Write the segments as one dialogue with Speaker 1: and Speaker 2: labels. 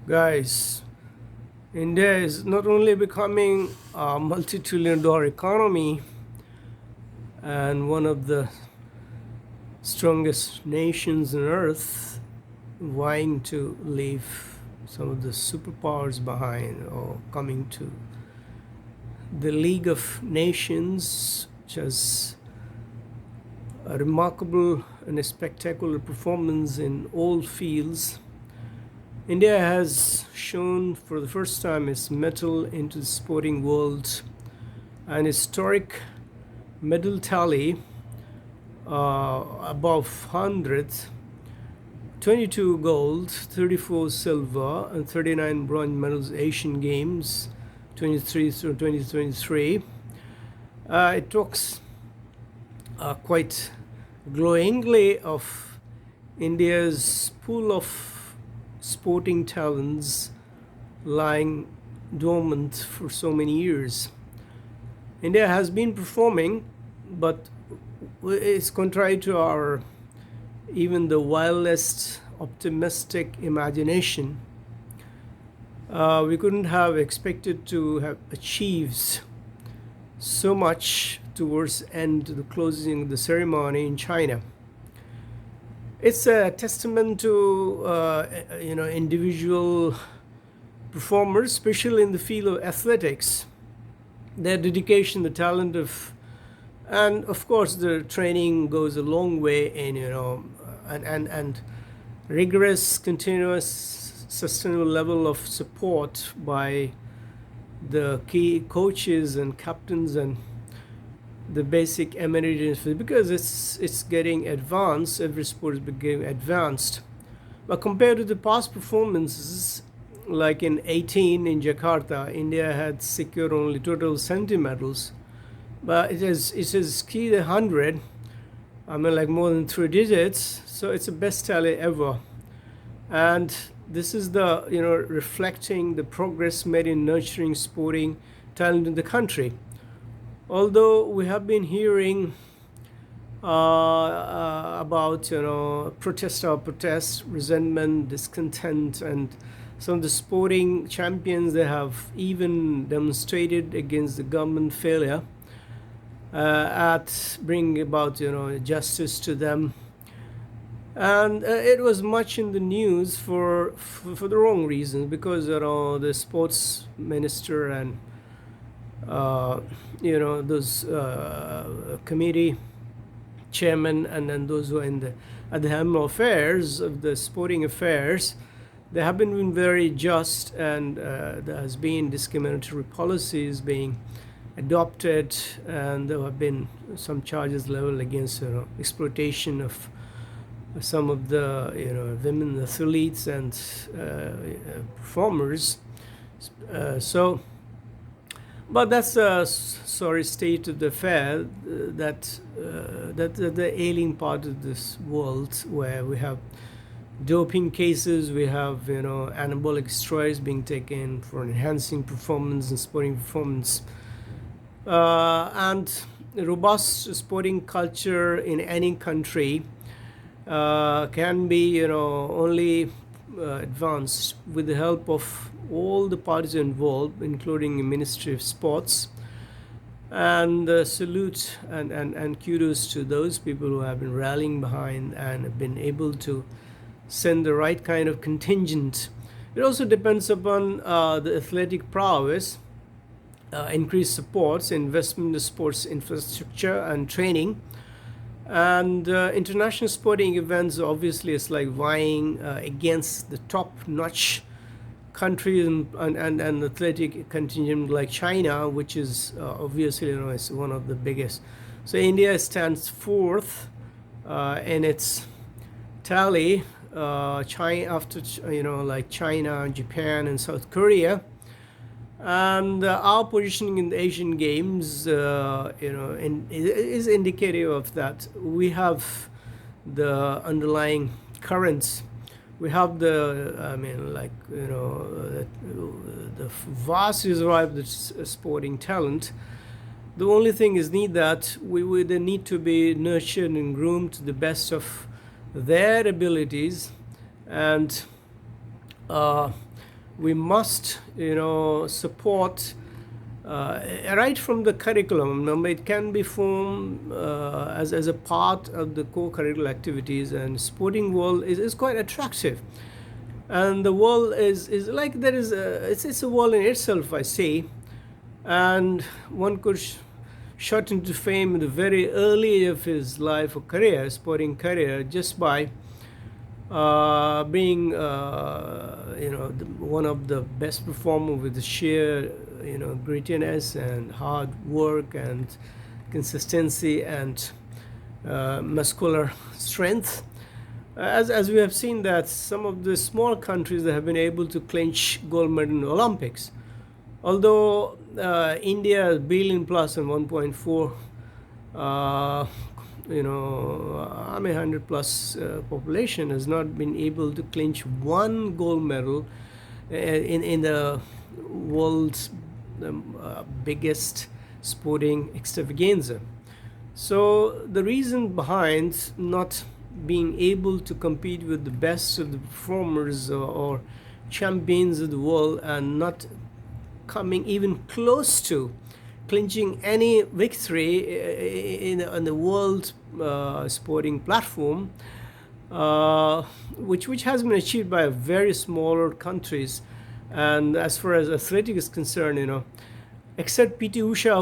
Speaker 1: Guys, India is not only becoming a multi-trillion dollar economy and one of the strongest nations on earth, vying to leave some of the superpowers behind or coming to the League of Nations, which has a remarkable and a spectacular performance in all fields. India has shown for the first time its mettle into the sporting world, an historic medal tally above 100, 22 gold, 34 silver, and 39 bronze medals Asian Games 23 through 2023. It talks quite glowingly of India's pool of sporting talents lying dormant for so many years. India has been performing, but it's contrary to our even the wildest optimistic imagination. We couldn't have expected to have achieved so much towards end the closing the ceremony in China. It's a testament to individual performers, especially in the field of athletics, their dedication, the talent of, and of course the training goes a long way in and rigorous, continuous, sustainable level of support by the key coaches and captains and the basic amenities, because it's getting advanced. Every sport is becoming advanced, but compared to the past performances, like in 18 in Jakarta, India had secured only total 70 medals, but it is key to 100. I mean, like more than 3 digits. So it's the best tally ever, and this is the reflecting the progress made in nurturing sporting talent in the country. Although we have been hearing about protest, resentment, discontent, and some of the sporting champions, they have even demonstrated against the government failure at bringing about justice to them, and it was much in the news for the wrong reasons, because the sports minister and those committee chairman, and then those who are at the helm of affairs of the sporting affairs, they have been very just, and there has been discriminatory policies being adopted, and there have been some charges leveled against exploitation of some of the women athletes and performers. But that's a sorry state of the affair, that the alien part of this world, where we have doping cases, we have anabolic steroids being taken for enhancing performance and sporting performance, and robust sporting culture in any country can be only advanced with the help of all the parties involved, including the Ministry of Sports. And salute and kudos to those people who have been rallying behind and have been able to send the right kind of contingent. It also depends upon the athletic prowess, increased supports, investment in the sports infrastructure and training. And international sporting events, obviously, it's like vying against the top-notch countries and athletic contingent like China, which is obviously is one of the biggest. So India stands fourth in its tally, China after like China, Japan, and South Korea. And our positioning in the Asian Games, is indicative of that. We have the underlying currents. We have the vast reservoir of the sporting talent. The only thing is that they need to be nurtured and groomed to the best of their abilities, and we must, support right from the curriculum. It can be formed as a part of the co-curricular activities, and sporting world is quite attractive. And the world is like there is it's a world in itself, I say. And one could shot into fame in the very early age of his life or career, sporting career, just by being one of the best performer with the sheer grittiness and hard work and consistency and muscular strength. As we have seen that some of the small countries that have been able to clinch gold medal in the Olympics, although India is billion plus and 1.4 100 plus population has not been able to clinch one gold medal in the world's biggest sporting extravaganza. So the reason behind not being able to compete with the best of the performers or champions of the world and not coming even close to clinching any victory in the world sporting platform, which has been achieved by very smaller countries. And as far as athletics is concerned, except PT Usha,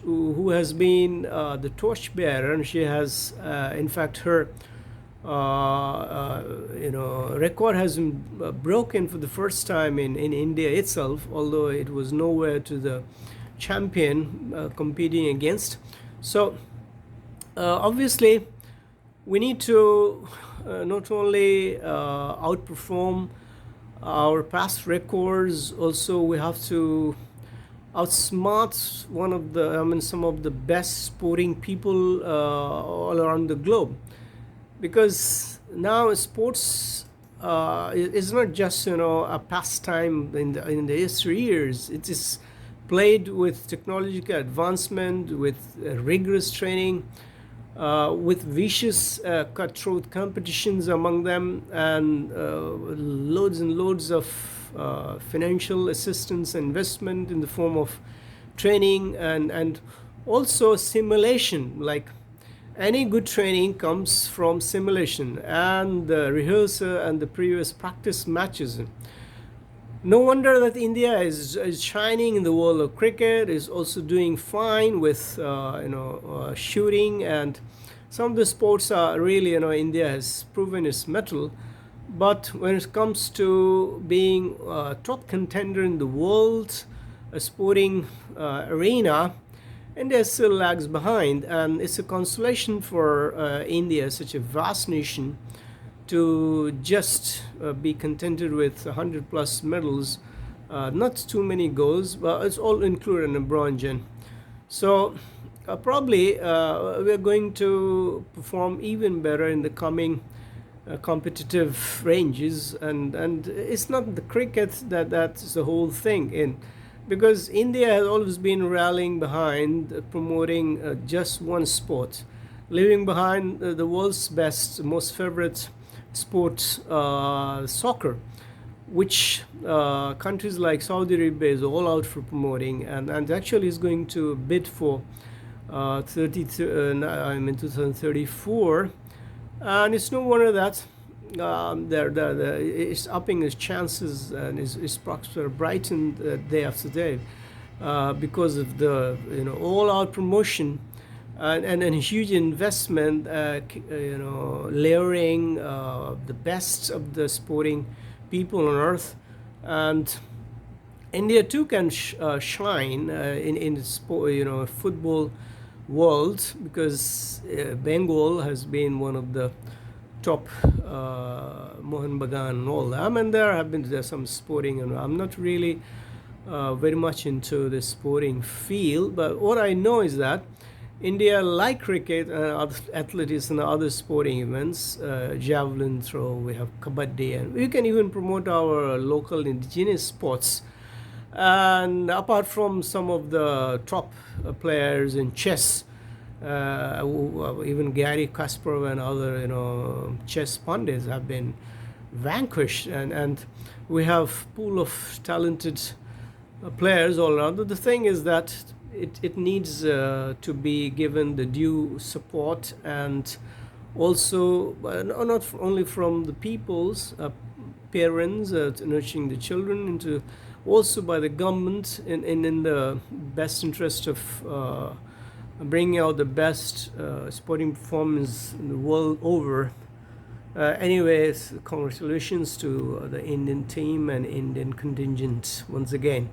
Speaker 1: who has been the torchbearer, and she has, in fact, her record has been broken for the first time in India itself, although it was nowhere to the champion competing against. So obviously we need to not only outperform our past records, also we have to outsmart some of the best sporting people all around the globe, because now sports is not just a pastime in the history years. It is played with technological advancement, with rigorous training, with vicious cutthroat competitions among them, and loads and loads of financial assistance and investment in the form of training and also simulation. Like any good training comes from simulation and the rehearsal and the previous practice matches. No wonder that India is shining in the world of cricket, is also doing fine with shooting, and some of the sports are really, India has proven its mettle. But when it comes to being a top contender in the world sporting arena, India still lags behind, and it's a consolation for India, such a vast nation, to just be contented with 100 plus medals, not too many goals, but it's all included in a bronze. So probably we are going to perform even better in the coming competitive ranges, and it's not the cricket that's the whole thing because India has always been rallying behind promoting just one sport, leaving behind the world's best, most favorite sport, soccer, which countries like Saudi Arabia is all out for promoting, and actually is going to bid for 2034, and it's no wonder that it's upping its chances and its prospects are brightened day after day because of the all-out promotion and a huge investment, layering the best of the sporting people on earth. And India too can shine in the sport, football world, because Bengal has been one of the top, Mohan Bagan and all that. I mean, there's some sporting, and I'm not really very much into the sporting field, but what I know is that India, like cricket and athletics and other sporting events, javelin throw, we have kabaddi, and we can even promote our local indigenous sports. And apart from some of the top players in chess, even Gary Kasparov and other chess pundits have been vanquished, and We have pool of talented players all around. The thing is that it needs to be given the due support, and also not only from the people's parents nurturing the children, into also by the government in the best interest of bringing out the best sporting performance in the world over. Anyways, congratulations to the Indian team and Indian contingent once again.